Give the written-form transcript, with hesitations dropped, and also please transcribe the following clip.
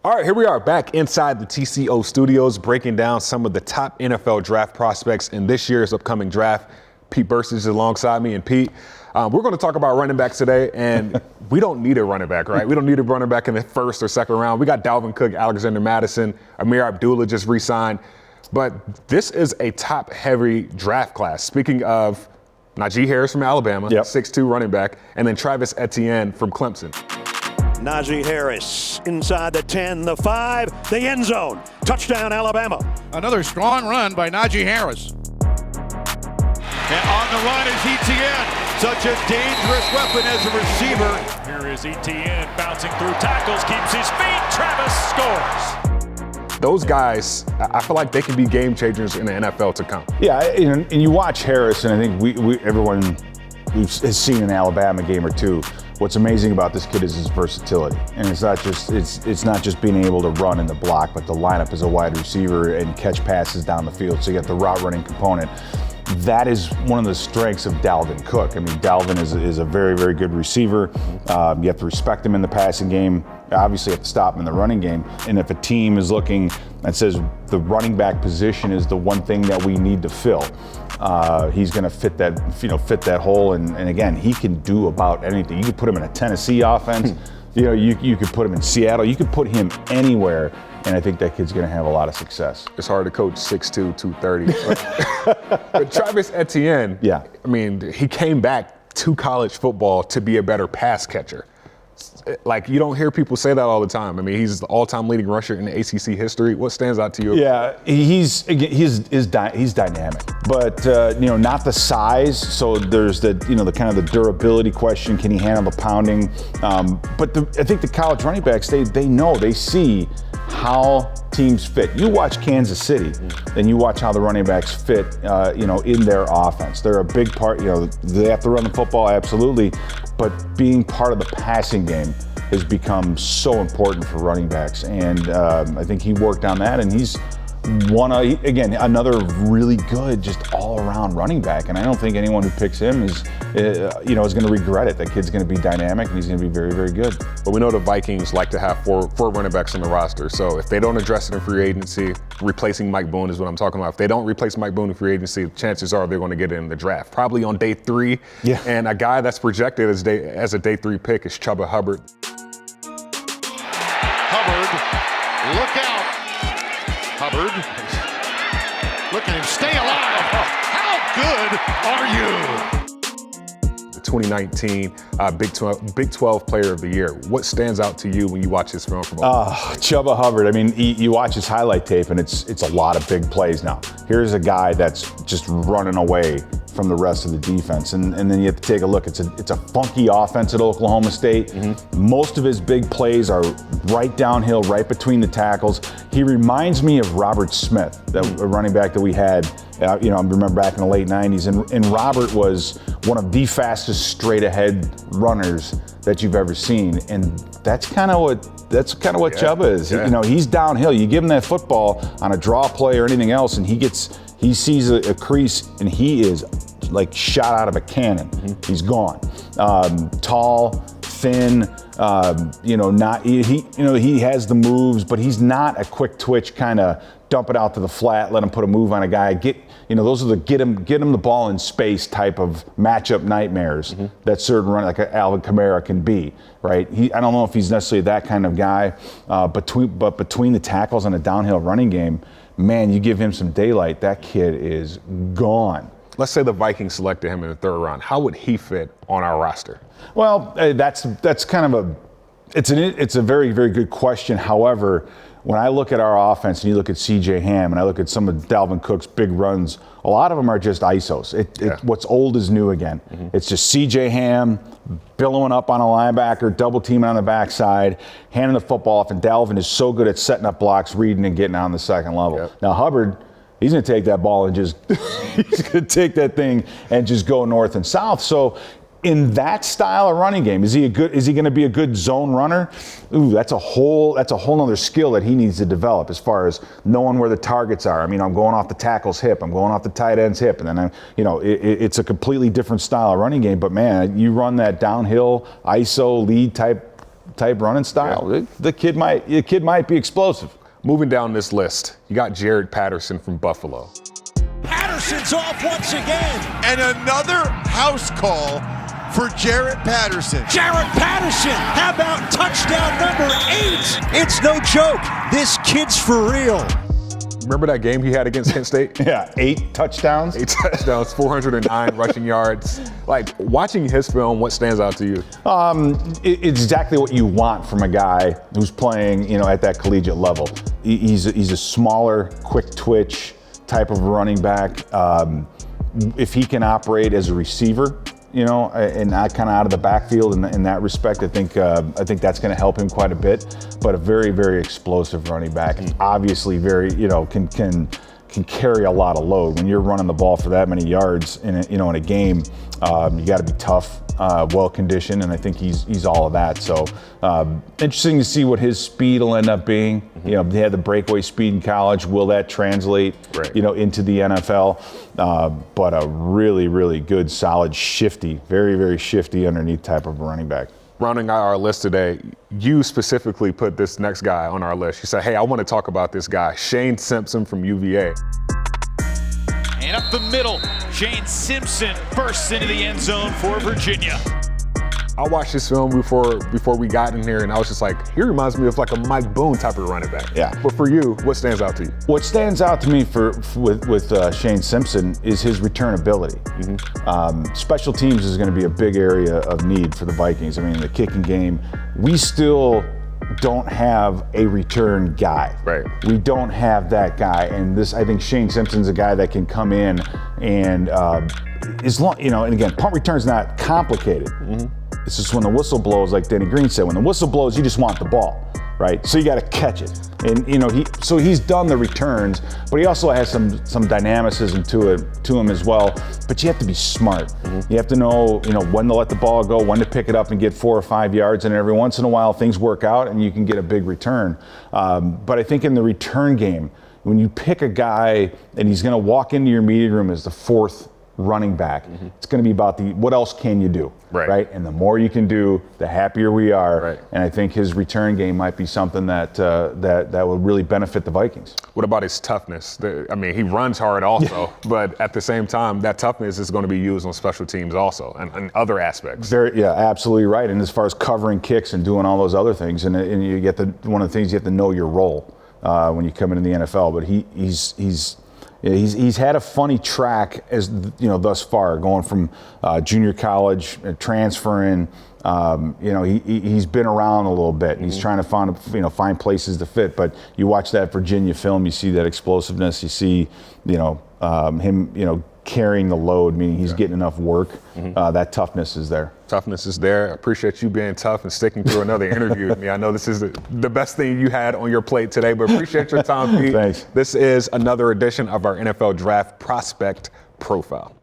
All right, here we are back inside the TCO studios, breaking down some of the top NFL draft prospects in this year's upcoming draft. Pete Bercich is alongside me, and Pete, we're going to talk about running backs today, and we don't need a running back, right? We don't need a running back in the first or second round. We got Dalvin Cook, Alexander Madison, Amir Abdullah just re-signed, but this is a top-heavy draft class. Speaking of Najee Harris from Alabama, 6'2" running back, and then Travis Etienne from Clemson. Najee Harris inside the 10, the 5, the end zone. Touchdown, Alabama. Another strong run by Najee Harris. And on the run is Etienne. Such a dangerous weapon as a receiver. Here is Etienne bouncing through tackles, keeps his feet. Travis scores. Those guys, I feel like they can be game changers in the NFL to come. Yeah, and you watch Harris, and I think everyone has seen an Alabama game or two. What's amazing about this kid is his versatility, and it's not just being able to run in the block, but to line up as a wide receiver and catch passes down the field. So you got the route running component. That is one of the strengths of Dalvin Cook. I mean, Dalvin is a very, very good receiver. You have to respect him in the passing game. Obviously, you have to stop him in the running game. And if a team is looking and says the running back position is the one thing that we need to fill, he's going to fit that hole. And again, he can do about anything. You could put him in a Tennessee offense. You could put him in Seattle. You could put him anywhere. And I think that kid's going to have a lot of success. It's hard to coach 6'2", 230. But Travis Etienne, I mean, he came back to college football to be a better pass catcher. Like, you don't hear people say that all the time. I mean, he's the all-time leading rusher in the ACC history. What stands out to you? Yeah, he's dynamic, but not the size. So there's the kind of the durability question. Can he handle the pounding? But I think the college running backs, they see how teams fit. You watch Kansas City, and you watch how the running backs fit, in their offense. They're a big part. They have to run the football, absolutely, but being part of the passing game has become so important for running backs. And I think he worked on that, and he's another really good, just all-around running back. And I don't think anyone who picks him is going to regret it. That kid's going to be dynamic, and he's going to be very, very good. But we know the Vikings like to have four running backs on the roster. So if they don't address it in free agency, replacing Mike Boone is what I'm talking about. If they don't replace Mike Boone in free agency, chances are they're going to get it in the draft, probably on day 3. Yeah. And a guy that's projected as a day 3 pick is Chuba Hubbard. Hubbard, look out. Hubbard, look at him, stay alive. How good are you? The 2019 Big 12 Player of the Year. What stands out to you when you watch his film from Chuba Hubbard. I mean, you watch his highlight tape, and it's a lot of big plays now. Here's a guy that's just running away from the rest of the defense. And then you have to take a look. It's a funky offense at Oklahoma State. Mm-hmm. Most of his big plays are right downhill, right between the tackles. He reminds me of Robert Smith, a running back that we had, I remember back in the late 90s. And Robert was one of the fastest straight-ahead runners that you've ever seen. And that's kind of what Chuba is. Yeah. He's downhill. You give him that football on a draw play or anything else, and he sees a crease, and he is like shot out of a cannon. Mm-hmm. He's gone. Tall, thin, he has the moves, but he's not a quick twitch kind of dump it out to the flat, let him put a move on a guy. Those are the get him the ball in space type of matchup nightmares that certain running like Alvin Kamara can be, right? I don't know if he's necessarily that kind of guy, but between the tackles and a downhill running game, man, you give him some daylight, that kid is gone. Let's say the Vikings selected him in the 3rd round. How would he fit on our roster? Well, that's kind of it's a very, very good question. However, when I look at our offense and you look at C.J. Ham and I look at some of Dalvin Cook's big runs, a lot of them are just ISOs. What's old is new again. Mm-hmm. It's just C.J. Ham billowing up on a linebacker, double teaming on the backside, handing the football off, and Dalvin is so good at setting up blocks, reading, and getting on the second level. Yep. Now Hubbard, he's going to take that ball and he's going to take that thing and just go north and south. So in that style of running game, is he going to be a good zone runner? Ooh, that's a whole other skill that he needs to develop as far as knowing where the targets are. I mean, I'm going off the tackle's hip, I'm going off the tight end's hip, and then it's a completely different style of running game. But man, you run that downhill ISO lead type type running style, the kid might be explosive. Moving down this list, you got Jared Patterson from Buffalo. Patterson's off once again. And another house call for Jared Patterson. Jared Patterson, how about touchdown number 8? It's no joke. This kid's for real. Remember that game he had against Kent State? Yeah, 8 touchdowns. 8 touchdowns, 409 rushing yards. Like, watching his film, what stands out to you? It's exactly what you want from a guy who's playing, at that collegiate level. He's a smaller, quick twitch type of running back. If he can operate as a receiver, and not kind of out of the backfield in that respect, I think that's going to help him quite a bit. But a very, very explosive running back, and obviously very, can carry a lot of load. When you're running the ball for that many yards in a game, you got to be tough, well conditioned, and I think he's all of that. So interesting to see what his speed will end up being. They had the breakaway speed in college. Will that translate, into the NFL? But a really, really good, solid, shifty, very, very shifty underneath type of running back. Rounding out our list today, you specifically put this next guy on our list. You said, hey, I want to talk about this guy, Shane Simpson from UVA. And up the middle, Shane Simpson bursts into the end zone for Virginia. I watched this film before we got in here, and I was just like, he reminds me of like a Mike Boone type of running back. Yeah. But for you, what stands out to you? What stands out to me with Shane Simpson is his return ability. Special teams is going to be a big area of need for the Vikings. I mean, the kicking game, we still don't have a return guy. Right. We don't have that guy, and I think Shane Simpson's a guy that can come in and and again, punt return's not complicated. It's just when the whistle blows, like Denny Green said, when the whistle blows, you just want the ball, right? So you got to catch it. And he's done the returns, but he also has some dynamicism to him as well. But you have to be smart. You have to know, when to let the ball go, when to pick it up and get 4 or 5 yards, and every once in a while things work out and you can get a big return. But I think in the return game, when you pick a guy and he's going to walk into your meeting room as the 4th running back, it's going to be about what else can you do, right? And the more you can do, the happier we are. Right. And I think his return game might be something that would really benefit the Vikings. What about his toughness? He runs hard also, but at the same time, that toughness is going to be used on special teams also and other aspects. Absolutely right. And as far as covering kicks and doing all those other things, and you get one of the things, you have to know your role when you come into the NFL. But he's had a funny track thus far, going from junior college, transferring. He's been around a little bit, and he's trying to find places to fit. But you watch that Virginia film, you see that explosiveness. You see, him, carrying the load, meaning he's getting enough work. That toughness is there. Toughness is there. I appreciate you being tough and sticking through another interview with me. I know this is the best thing you had on your plate today, but appreciate your time, Pete. Thanks. This is another edition of our NFL Draft Prospect Profile.